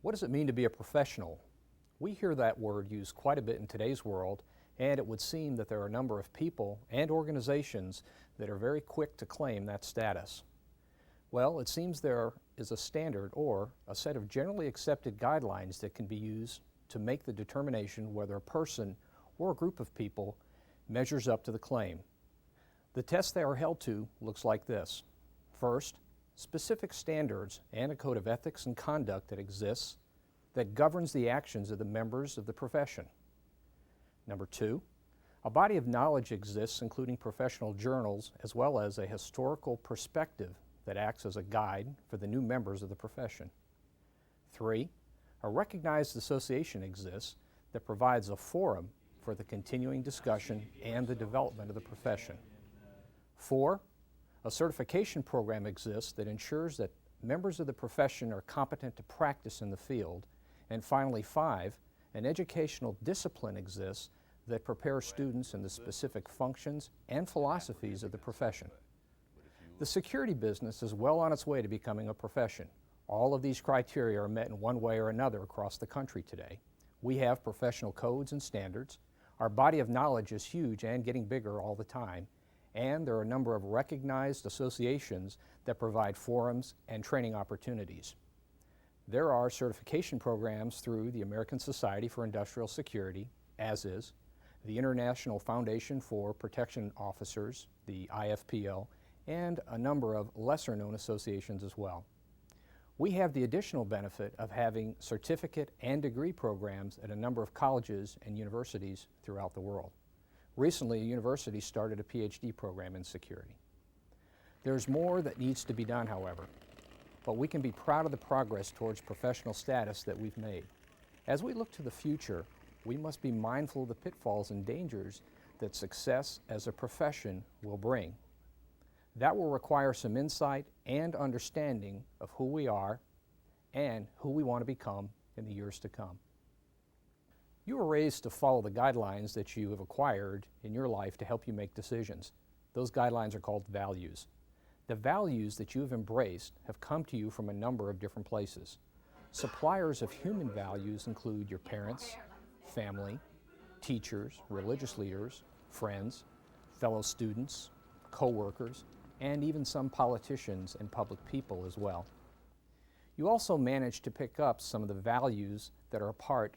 What does it mean to be a professional? We hear that word used quite a bit in today's world, and it would seem that there are a number of people and organizations that are very quick to claim that status. Well, it seems there is a standard or a set of generally accepted guidelines that can be used to make the determination whether a person or a group of people measures up to the claim. The test they are held to looks like this. First, specific standards and a code of ethics and conduct that exists that governs the actions of the members of the profession. Number two, a body of knowledge exists including professional journals as well as a historical perspective that acts as a guide for the new members of the profession. Three, a recognized association exists that provides a forum for the continuing discussion and the development of the profession. Four, a certification program exists that ensures that members of the profession are competent to practice in the field. And finally, five, an educational discipline exists that prepares students in the specific functions and philosophies of the profession. The security business is well on its way to becoming a profession. All of these criteria are met in one way or another across the country today. We have professional codes and standards. Our body of knowledge is huge and getting bigger all the time. And there are a number of recognized associations that provide forums and training opportunities. There are certification programs through the American Society for Industrial Security, as is the International Foundation for Protection Officers, the IFPO, and a number of lesser-known associations as well. We have the additional benefit of having certificate and degree programs at a number of colleges and universities throughout the world. Recently, a university started a PhD program in security. There's more that needs to be done, however, but we can be proud of the progress towards professional status that we've made. As we look to the future, we must be mindful of the pitfalls and dangers that success as a profession will bring. That will require some insight and understanding of who we are and who we want to become in the years to come. You were raised to follow the guidelines that you have acquired in your life to help you make decisions. Those guidelines are called values. The values that you have embraced have come to you from a number of different places. Suppliers of human values include your parents, family, teachers, religious leaders, friends, fellow students, co-workers, and even some politicians and public people as well. You also manage to pick up some of the values that are a part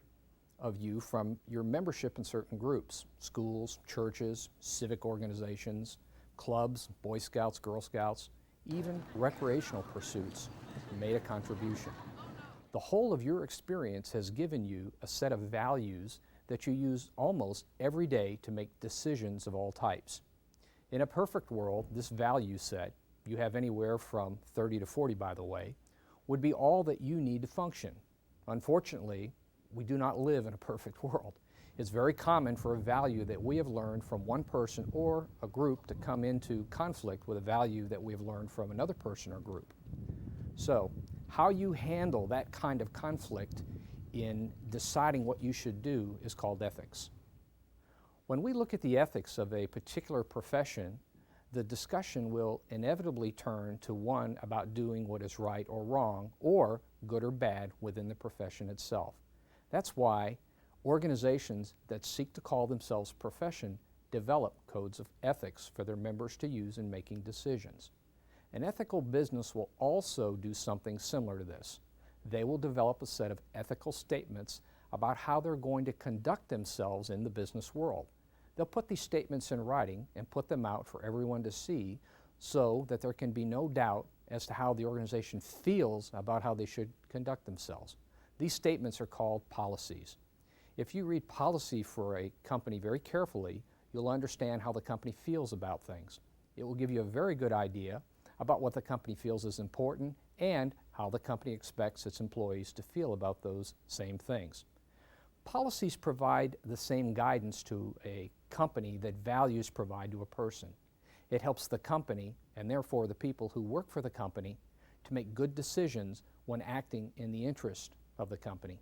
of you from your membership in certain groups, schools, churches, civic organizations, clubs, Boy Scouts, Girl Scouts, even recreational pursuits made a contribution. The whole of your experience has given you a set of values that you use almost every day to make decisions of all types. In a perfect world, this value set, you have anywhere from 30 to 40 by the way, would be all that you need to function. Unfortunately, we do not live in a perfect world. It's very common for a value that we have learned from one person or a group to come into conflict with a value that we have learned from another person or group. So, how you handle that kind of conflict in deciding what you should do is called ethics. When we look at the ethics of a particular profession, the discussion will inevitably turn to one about doing what is right or wrong, or good or bad within the profession itself. That's why organizations that seek to call themselves profession develop codes of ethics for their members to use in making decisions. An ethical business will also do something similar to this. They will develop a set of ethical statements about how they're going to conduct themselves in the business world. They'll put these statements in writing and put them out for everyone to see so that there can be no doubt as to how the organization feels about how they should conduct themselves. These statements are called policies. If you read policy for a company very carefully, you'll understand how the company feels about things. It will give you a very good idea about what the company feels is important and how the company expects its employees to feel about those same things. Policies provide the same guidance to a company that values provide to a person. It helps the company, and therefore the people who work for the company, to make good decisions when acting in the interest of the company.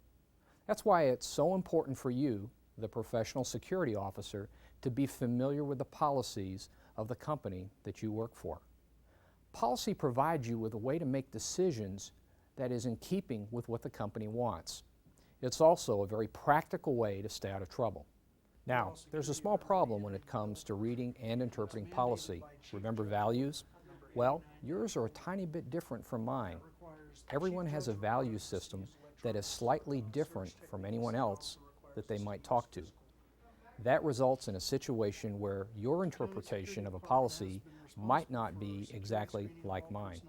That's why it's so important for you, the professional security officer, to be familiar with the policies of the company that you work for. Policy provides you with a way to make decisions that is in keeping with what the company wants. It's also a very practical way to stay out of trouble. Now, there's a small problem when it comes to reading and interpreting policy. Remember values? Well, yours are a tiny bit different from mine. Everyone has a value system that is slightly different from anyone else that they might talk to. That results in a situation where your interpretation of a policy might not be exactly like mine.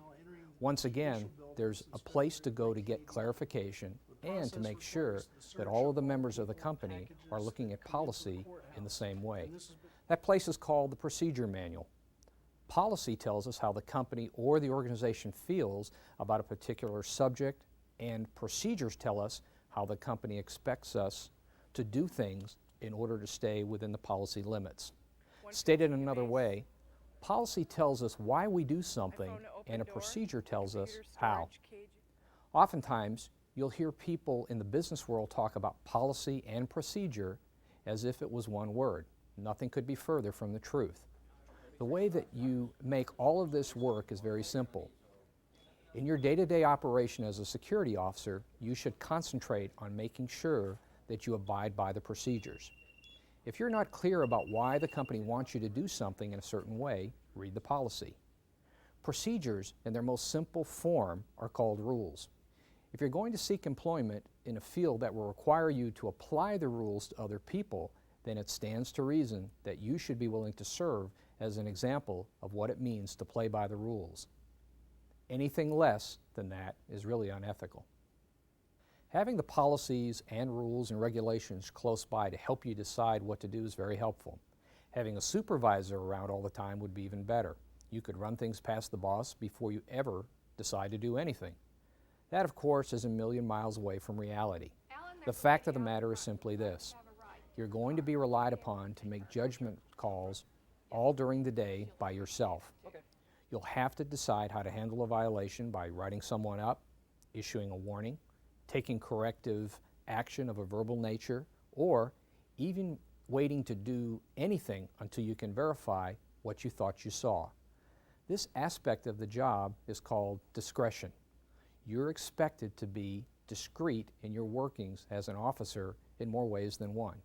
Once again, there's a place to go to get clarification and to make sure that all of the members of the company are looking at policy in the same way. That place is called the procedure manual. Policy tells us how the company or the organization feels about a particular subject, and procedures tell us how the company expects us to do things in order to stay within the policy limits. Stated another way, policy tells us why we do something, and a procedure tells us how. Oftentimes, you'll hear people in the business world talk about policy and procedure as if it was one word. Nothing could be further from the truth. The way that you make all of this work is very simple. In your day-to-day operation as a security officer, you should concentrate on making sure that you abide by the procedures. If you're not clear about why the company wants you to do something in a certain way, read the policy. Procedures, in their most simple form, are called rules. If you're going to seek employment in a field that will require you to apply the rules to other people, then it stands to reason that you should be willing to serve as an example of what it means to play by the rules. Anything less than that is really unethical. Having the policies and rules and regulations close by to help you decide what to do is very helpful. Having a supervisor around all the time would be even better. You could run things past the boss before you ever decide to do anything. That, of course, is a million miles away from reality. The fact of the matter is simply this. You're going to be relied upon to make judgment calls all during the day by yourself. You'll have to decide how to handle a violation by writing someone up, issuing a warning, taking corrective action of a verbal nature, or even waiting to do anything until you can verify what you thought you saw. This aspect of the job is called discretion. You're expected to be discreet in your workings as an officer in more ways than one.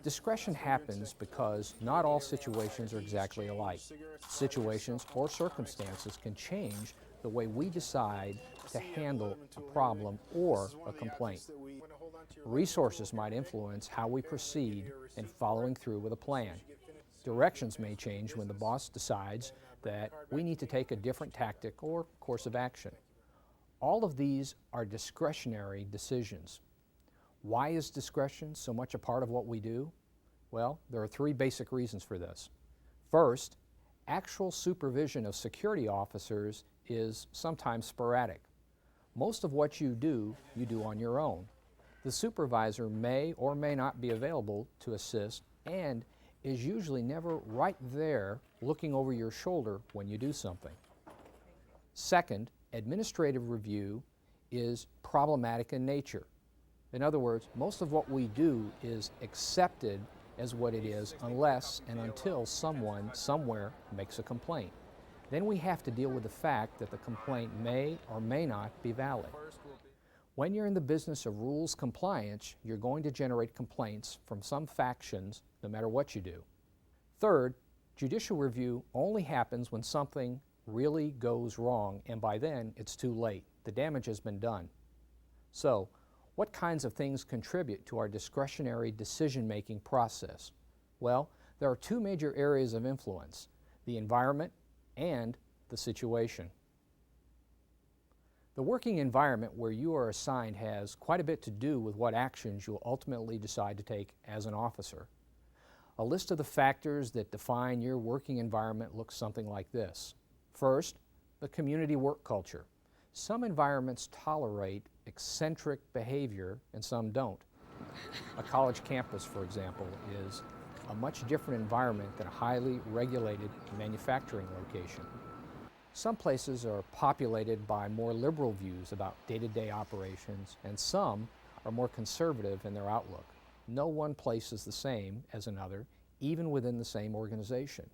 Discretion happens because not all situations are exactly alike. Situations or circumstances can change the way we decide to handle a problem or a complaint. Resources might influence how we proceed in following through with a plan. Directions may change when the boss decides that we need to take a different tactic or course of action. All of these are discretionary decisions. Why is discretion so much a part of what we do? Well, there are three basic reasons for this. First, actual supervision of security officers is sometimes sporadic. Most of what you do on your own. The supervisor may or may not be available to assist and is usually never right there looking over your shoulder when you do something. Second, administrative review is problematic in nature. In other words, most of what we do is accepted as what it is unless and until someone somewhere makes a complaint. Then we have to deal with the fact that the complaint may or may not be valid. When you're in the business of rules compliance, you're going to generate complaints from some factions no matter what you do. Third, judicial review only happens when something really goes wrong, and by then it's too late. The damage has been done. So, what kinds of things contribute to our discretionary decision-making process? Well, there are two major areas of influence: the environment and the situation. The working environment where you are assigned has quite a bit to do with what actions you'll ultimately decide to take as an officer. A list of the factors that define your working environment looks something like this. First, the community work culture. Some environments tolerate eccentric behavior and some don't. A college campus, for example, is a much different environment than a highly regulated manufacturing location. Some places are populated by more liberal views about day-to-day operations, and some are more conservative in their outlook. No one place is the same as another, even within the same organization.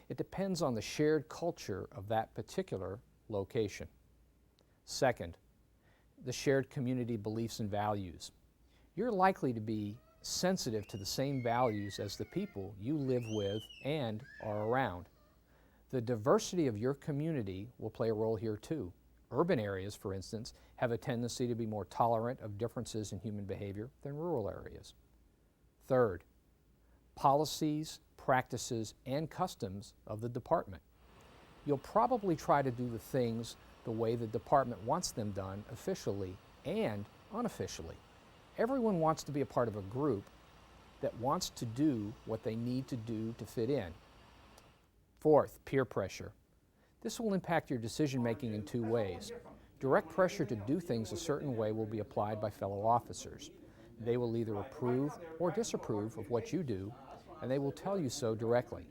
It depends on the shared culture of that particular location. Second, the shared community beliefs and values. You're likely to be sensitive to the same values as the people you live with and are around. The diversity of your community will play a role here too. Urban areas, for instance, have a tendency to be more tolerant of differences in human behavior than rural areas. Third, policies, practices, and customs of the department. You'll probably try to do the things the way the department wants them done officially and unofficially. Everyone wants to be a part of a group that wants to do what they need to do to fit in. Fourth, peer pressure. This will impact your decision making in two ways. Direct pressure to do things a certain way will be applied by fellow officers. They will either approve or disapprove of what you do, and they will tell you so directly.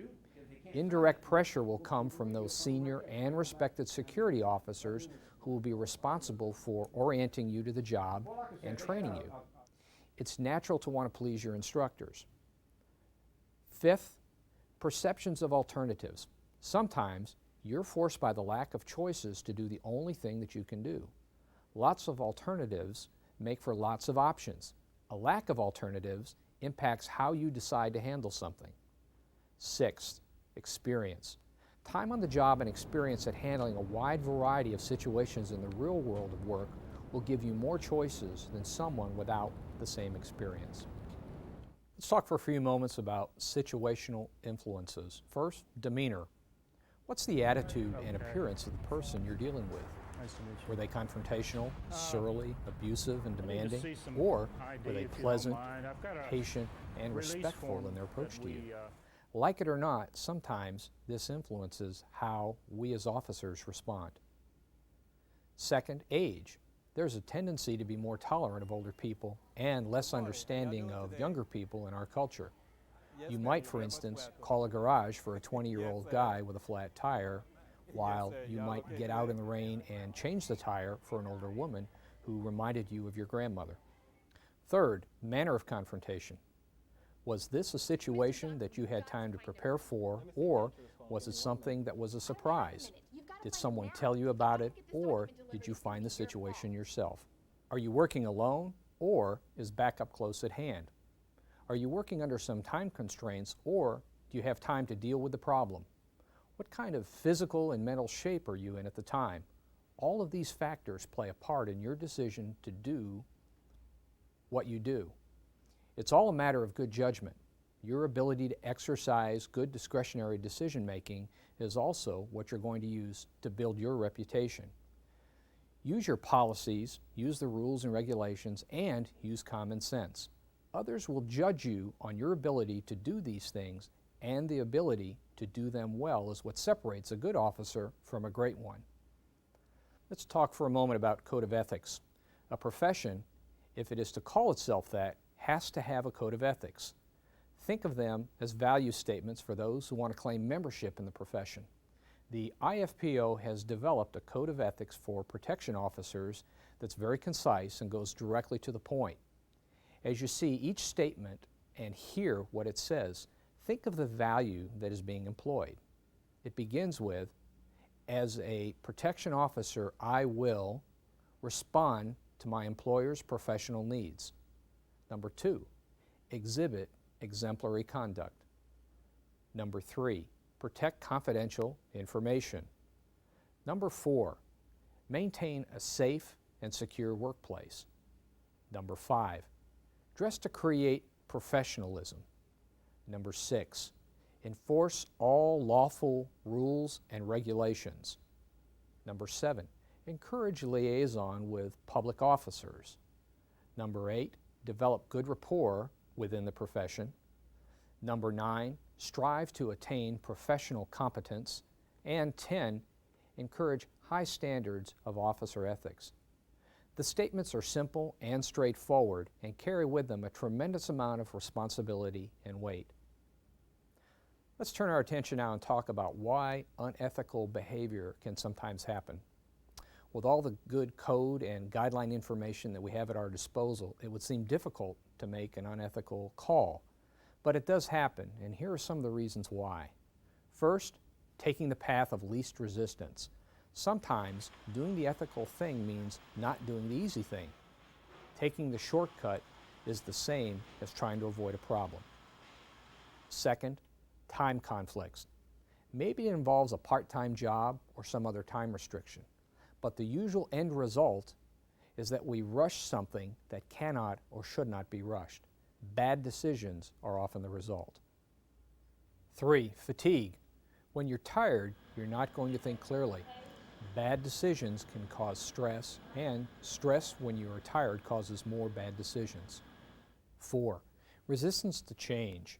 Indirect pressure will come from those senior and respected security officers who will be responsible for orienting you to the job and training you. It's natural to want to please your instructors. Fifth, perceptions of alternatives. Sometimes you're forced by the lack of choices to do the only thing that you can do. Lots of alternatives make for lots of options. A lack of alternatives impacts how you decide to handle something. Sixth, experience. Time on the job and experience at handling a wide variety of situations in the real world of work will give you more choices than someone without the same experience. Let's talk for a few moments about situational influences. First, demeanor. What's the attitude and appearance of the person you're dealing with? Nice to meet you. Were they confrontational, surly, abusive, and demanding? Or were they pleasant, patient, and respectful in their approach to you? Like it or not, sometimes this influences how we as officers respond. Second, age. There's a tendency to be more tolerant of older people and less understanding of younger people in our culture. You might, for instance, call a garage for a 20-year-old guy with a flat tire, while you might get out in the rain and change the tire for an older woman who reminded you of your grandmother. Third, manner of confrontation. Was this a situation that you had time to prepare for, or was it something that was a surprise? Did someone tell you about it, or did you find the situation yourself? Are you working alone, or is backup close at hand? Are you working under some time constraints, or do you have time to deal with the problem? What kind of physical and mental shape are you in at the time? All of these factors play a part in your decision to do what you do. It's all a matter of good judgment. Your ability to exercise good discretionary decision making is also what you're going to use to build your reputation. Use your policies, use the rules and regulations, and use common sense. Others will judge you on your ability to do these things, and the ability to do them well is what separates a good officer from a great one. Let's talk for a moment about code of ethics. A profession, if it is to call itself that, has to have a code of ethics. Think of them as value statements for those who want to claim membership in the profession. The IFPO has developed a code of ethics for protection officers that's very concise and goes directly to the point. As you see each statement and hear what it says, think of the value that is being employed. It begins with, as a protection officer, I will respond to my employer's professional needs. Number 2, exhibit exemplary conduct. Number 3, protect confidential information. Number 4, maintain a safe and secure workplace. Number 5, dress to create professionalism. Number 6, enforce all lawful rules and regulations. Number 7, encourage liaison with public officers. Number 8, develop good rapport within the profession. Number 9, strive to attain professional competence. And 10, encourage high standards of officer ethics. The statements are simple and straightforward and carry with them a tremendous amount of responsibility and weight. Let's turn our attention now and talk about why unethical behavior can sometimes happen. With all the good code and guideline information that we have at our disposal, it would seem difficult to make an unethical call. But it does happen, and here are some of the reasons why. First, taking the path of least resistance. Sometimes doing the ethical thing means not doing the easy thing. Taking the shortcut is the same as trying to avoid a problem. Second, time conflicts. Maybe it involves a part-time job or some other time restriction, but the usual end result is that we rush something that cannot or should not be rushed. Bad decisions are often the result. 3, fatigue. When you're tired, you're not going to think clearly. Bad decisions can cause stress, and stress when you are tired causes more bad decisions. 4, resistance to change.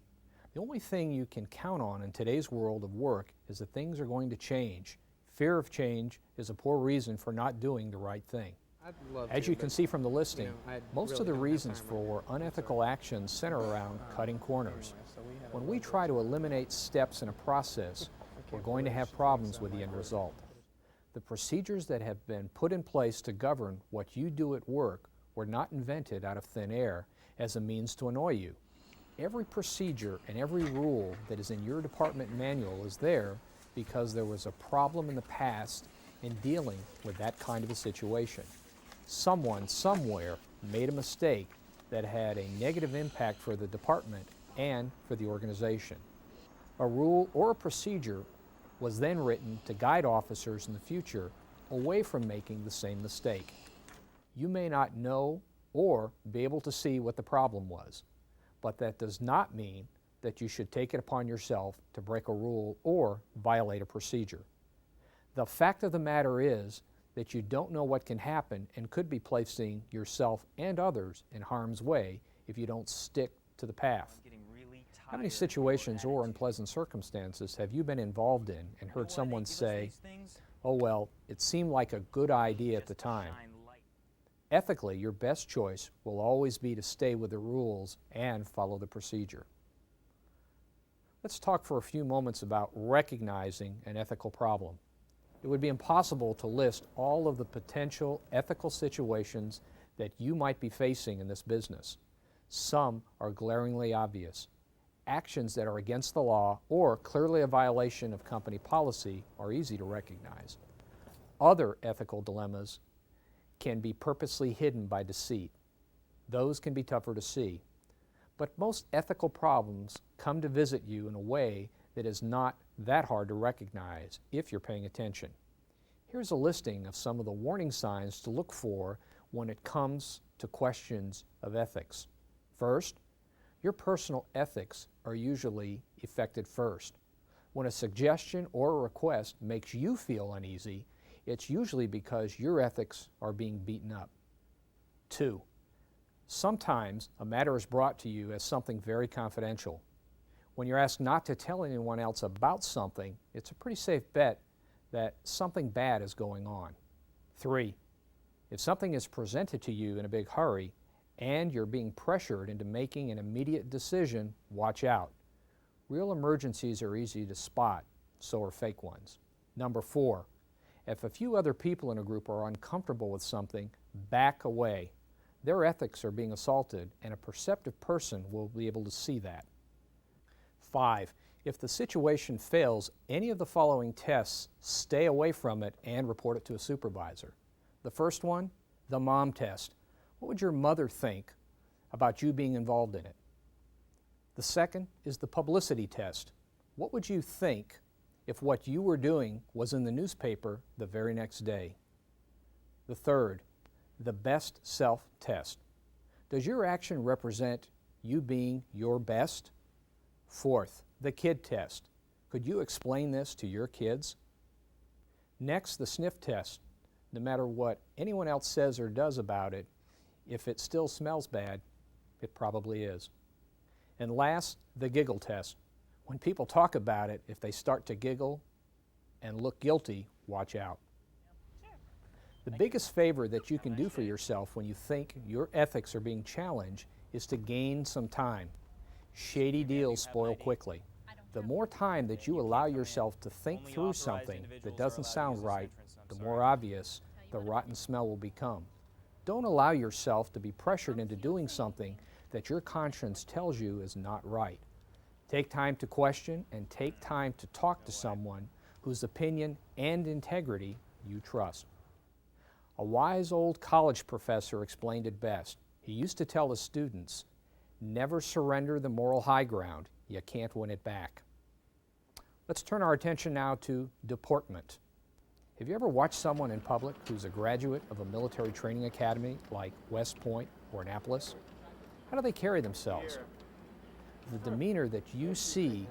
The only thing you can count on in today's world of work is that things are going to change. Fear of change is a poor reason for not doing the right thing. As you can see from the listing, most of the reasons for unethical actions center around cutting corners. When we try to eliminate steps in a process, we're going to have problems with the end result. The procedures that have been put in place to govern what you do at work were not invented out of thin air as a means to annoy you. Every procedure and every rule that is in your department manual is there because there was a problem in the past in dealing with that kind of a situation. Someone, somewhere, made a mistake that had a negative impact for the department and for the organization. A rule or a procedure was then written to guide officers in the future away from making the same mistake. You may not know or be able to see what the problem was, but that does not mean that you should take it upon yourself to break a rule or violate a procedure. The fact of the matter is that you don't know what can happen and could be placing yourself and others in harm's way if you don't stick to the path. How many situations or unpleasant circumstances have you been involved in and heard someone say, "Oh well, it seemed like a good idea at the time"? Ethically, your best choice will always be to stay with the rules and follow the procedure. Let's talk for a few moments about recognizing an ethical problem. It would be impossible to list all of the potential ethical situations that you might be facing in this business. Some are glaringly obvious. Actions that are against the law or clearly a violation of company policy are easy to recognize. Other ethical dilemmas can be purposely hidden by deceit. Those can be tougher to see. But most ethical problems come to visit you in a way that is not that hard to recognize if you're paying attention. Here's a listing of some of the warning signs to look for when it comes to questions of ethics. First, your personal ethics are usually affected first. When a suggestion or a request makes you feel uneasy, it's usually because your ethics are being beaten up. 2, sometimes a matter is brought to you as something very confidential. When you're asked not to tell anyone else about something, it's a pretty safe bet that something bad is going on. 3, if something is presented to you in a big hurry and you're being pressured into making an immediate decision, watch out. Real emergencies are easy to spot, so are fake ones. 4, if a few other people in a group are uncomfortable with something, back away. Their ethics are being assaulted, and a perceptive person will be able to see that. 5, if the situation fails any of the following tests, stay away from it and report it to a supervisor. The first one, the mom test. What would your mother think about you being involved in it? The second is the publicity test. What would you think if what you were doing was in the newspaper the very next day? The third, the best self test. Does your action represent you being your best? Fourth, the kid test. Could you explain this to your kids? Next, the sniff test. No matter what anyone else says or does about it, if it still smells bad, it probably is. And last, the giggle test. When people talk about it, if they start to giggle and look guilty, watch out. The biggest favor that you can do for yourself when you think your ethics are being challenged is to gain some time. Shady deals spoil quickly. The more time that you allow yourself to think through something that doesn't sound right, the more obvious the rotten smell will become. Don't allow yourself to be pressured into doing something that your conscience tells you is not right. Take time to question and take time to talk to someone whose opinion and integrity you trust. A wise old college professor explained it best. He used to tell his students, never surrender the moral high ground. You can't win it back. Let's turn our attention now to deportment. Have you ever watched someone in public who's a graduate of a military training academy like West Point or Annapolis? How do they carry themselves? The demeanor that you see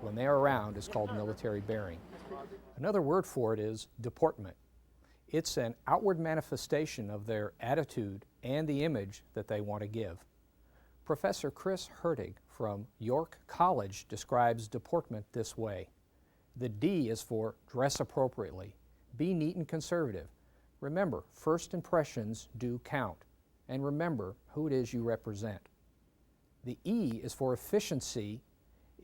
when they're around is called military bearing. Another word for it is deportment. It's an outward manifestation of their attitude and the image that they want to give. Professor Chris Hertig from York College describes deportment this way. The D is for dress appropriately. Be neat and conservative. Remember, first impressions do count. And remember who it is you represent. The E is for efficiency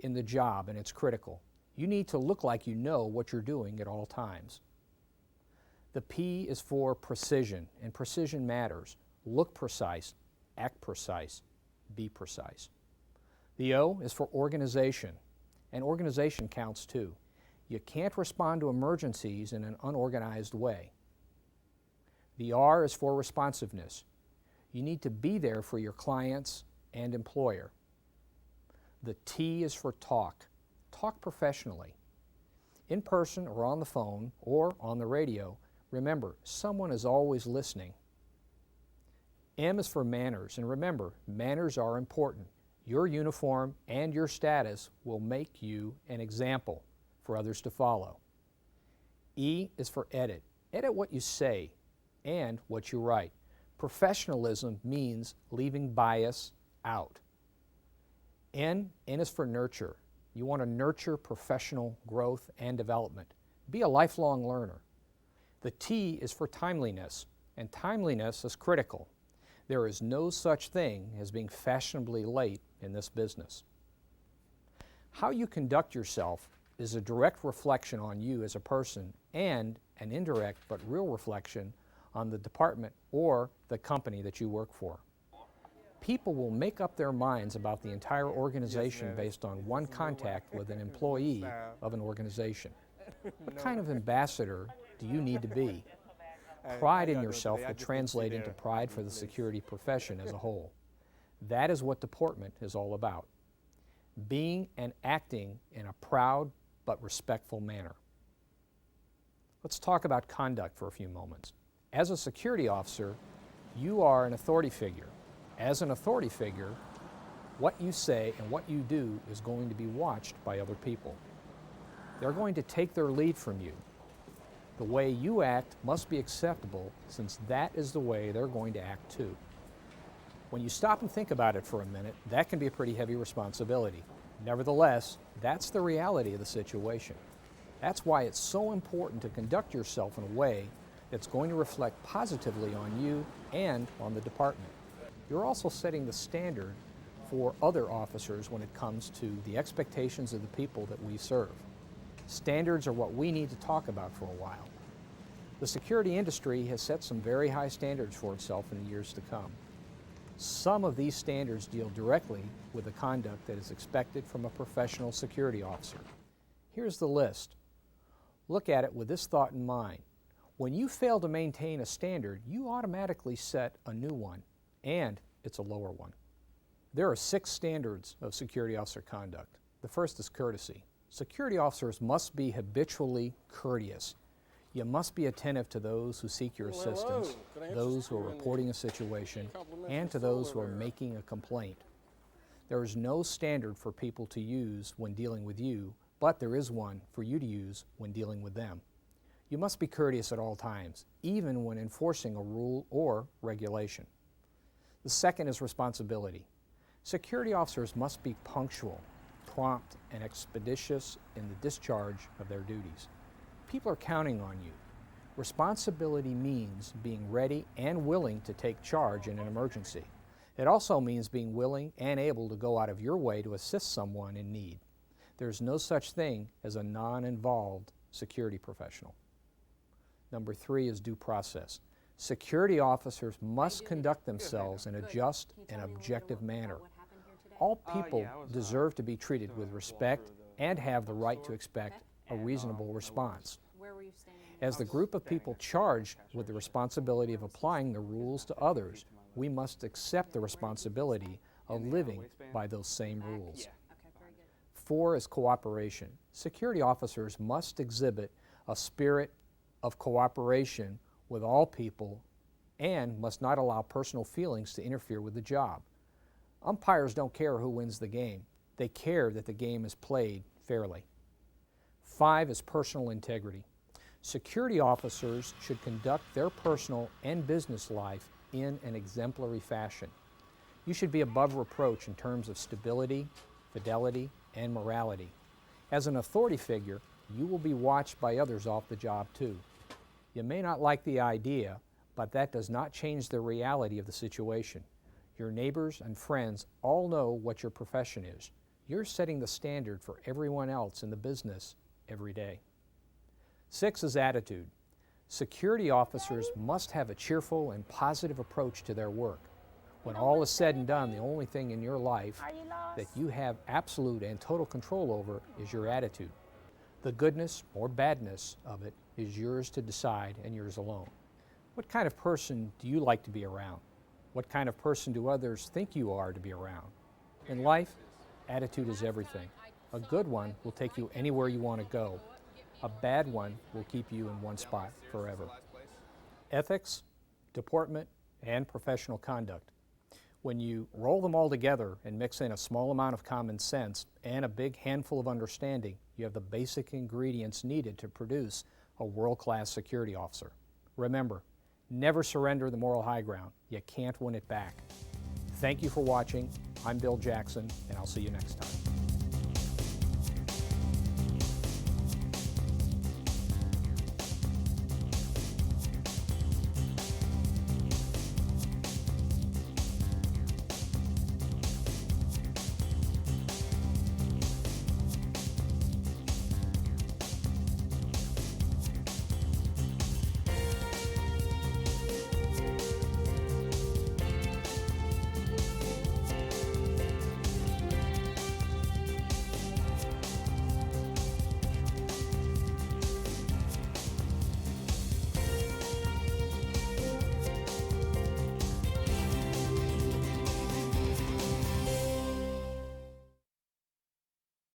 in the job, and it's critical. You need to look like you know what you're doing at all times. The P is for precision, and precision matters. Look precise, act precise, be precise. The O is for organization, and organization counts too. You can't respond to emergencies in an unorganized way. The R is for responsiveness. You need to be there for your clients and employer. The T is for talk. Talk professionally. In person or on the phone or on the radio, remember, someone is always listening. M is for manners, and remember, manners are important. Your uniform and your status will make you an example for others to follow. E is for edit. Edit what you say and what you write. Professionalism means leaving bias out. N is for nurture. You want to nurture professional growth and development. Be a lifelong learner. The T is for timeliness, and timeliness is critical. There is no such thing as being fashionably late in this business. How you conduct yourself is a direct reflection on you as a person and an indirect but real reflection on the department or the company that you work for. People will make up their minds about the entire organization based on one contact with an employee of an organization. What kind of ambassador do you need to be? Pride in yourself will translate into pride for the security profession as a whole. That is what deportment is all about. Being and acting in a proud but respectful manner. Let's talk about conduct for a few moments. As a security officer, you are an authority figure. As an authority figure, what you say and what you do is going to be watched by other people. They're going to take their lead from you. The way you act must be acceptable, since that is the way they're going to act too. When you stop and think about it for a minute, that can be a pretty heavy responsibility. Nevertheless, that's the reality of the situation. That's why it's so important to conduct yourself in a way that's going to reflect positively on you and on the department. You're also setting the standard for other officers when it comes to the expectations of the people that we serve. Standards are what we need to talk about for a while. The security industry has set some very high standards for itself in the years to come. Some of these standards deal directly with the conduct that is expected from a professional security officer. Here's the list. Look at it with this thought in mind. When you fail to maintain a standard, you automatically set a new one, and it's a lower one. There are 6 standards of security officer conduct. The first is courtesy. Security officers must be habitually courteous. You must be attentive to those who seek your assistance, those who are reporting a situation, and to those who are making a complaint. There is no standard for people to use when dealing with you, but there is one for you to use when dealing with them. You must be courteous at all times, even when enforcing a rule or regulation. The second is responsibility. Security officers must be punctual, prompt, and expeditious in the discharge of their duties. People are counting on you. Responsibility means being ready and willing to take charge in an emergency. It also means being willing and able to go out of your way to assist someone in need. There's no such thing as a non-involved security professional. Number 3 is due process. Security officers must conduct themselves in a just and objective manner. All people deserve to be treated with respect and have the right to expect a reasonable response. As the group of people charged with the responsibility of applying the rules to others, we must accept the responsibility of living by those same rules. 4 is cooperation. Security officers must exhibit a spirit of cooperation with all people and must not allow personal feelings to interfere with the job. Umpires don't care who wins the game. They care that the game is played fairly. 5 is personal integrity. Security officers should conduct their personal and business life in an exemplary fashion. You should be above reproach in terms of stability, fidelity, and morality. As an authority figure, you will be watched by others off the job too. You may not like the idea, but that does not change the reality of the situation. Your neighbors and friends all know what your profession is. You're setting the standard for everyone else in the business every day. 6 is attitude. Security officers must have a cheerful and positive approach to their work. When all is said and done, the only thing in your life that you have absolute and total control over is your attitude. The goodness or badness of it is yours to decide and yours alone. What kind of person do you like to be around? What kind of person do others think you are to be around? In life, attitude is everything. A good one will take you anywhere you want to go. A bad one will keep you in one spot forever. Ethics, deportment, and professional conduct. When you roll them all together and mix in a small amount of common sense and a big handful of understanding, you have the basic ingredients needed to produce a world-class security officer. Remember, never surrender the moral high ground. You can't win it back. Thank you for watching. I'm Bill Jackson, and I'll see you next time.